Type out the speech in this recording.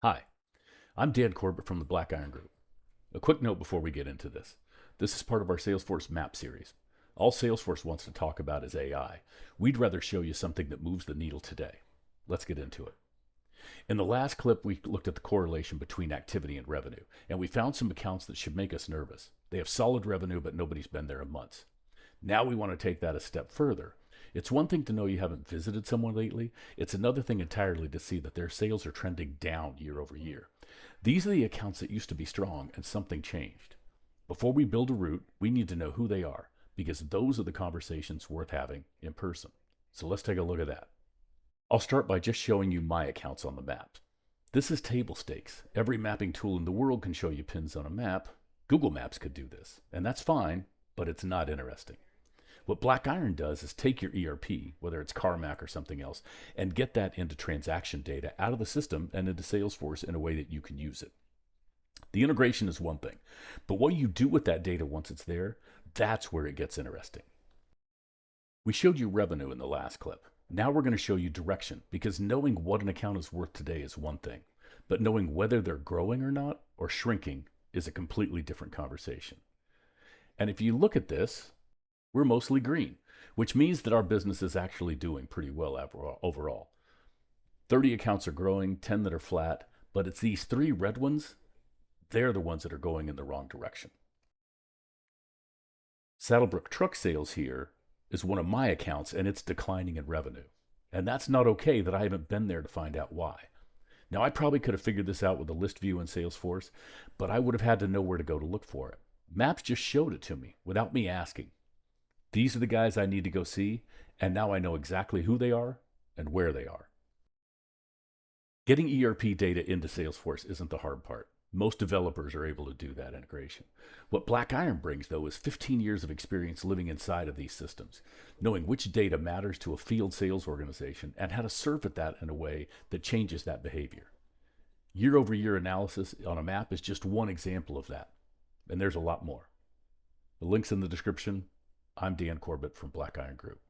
Hi, I'm Dan Corbett from the Black Iron Group. A quick note before we get into this. This is part of our Salesforce Maps series. All Salesforce wants to talk about is AI. We'd rather show you something that moves the needle today. Let's get into it. In the last clip, we looked at the correlation between activity and revenue, and we found some accounts that should make us nervous. They have solid revenue, but nobody's been there in months. Now we want to take that a step further. It's one thing to know you haven't visited someone lately. It's another thing entirely to see that their sales are trending down year over year. These are the accounts that used to be strong and something changed. Before we build a route, we need to know who they are because those are the conversations worth having in person. So let's take a look at that. I'll start by just showing you my accounts on the map. This is table stakes. Every mapping tool in the world can show you pins on a map. Google Maps could do this, and that's fine, but it's not interesting. What Black Iron does is take your ERP, whether it's CarMac or something else, and get that into transaction data out of the system and into Salesforce in a way that you can use it. The integration is one thing, but what you do with that data once it's there, that's where it gets interesting. We showed you revenue in the last clip. Now we're going to show you direction, because knowing what an account is worth today is one thing, but knowing whether they're growing or not, or shrinking, is a completely different conversation. And if you look at this, we're mostly green, which means that our business is actually doing pretty well overall. 30 accounts are growing, 10 that are flat, but it's these 3 red ones, they're the ones that are going in the wrong direction. Saddlebrook truck sales here is one of my accounts, and it's declining in revenue. And that's not okay that I haven't been there to find out why. Now, I probably could have figured this out with a list view in Salesforce, but I would have had to know where to go to look for it. Maps just showed it to me without me asking. These are the guys I need to go see, and now I know exactly who they are and where they are. Getting ERP data into Salesforce isn't the hard part. Most developers are able to do that integration. What Black Iron brings, though, is 15 years of experience living inside of these systems, knowing which data matters to a field sales organization and how to serve it that in a way that changes that behavior. Year-over-year analysis on a map is just one example of that, and there's a lot more. The link's in the description. I'm Dan Corbett from Black Iron Group.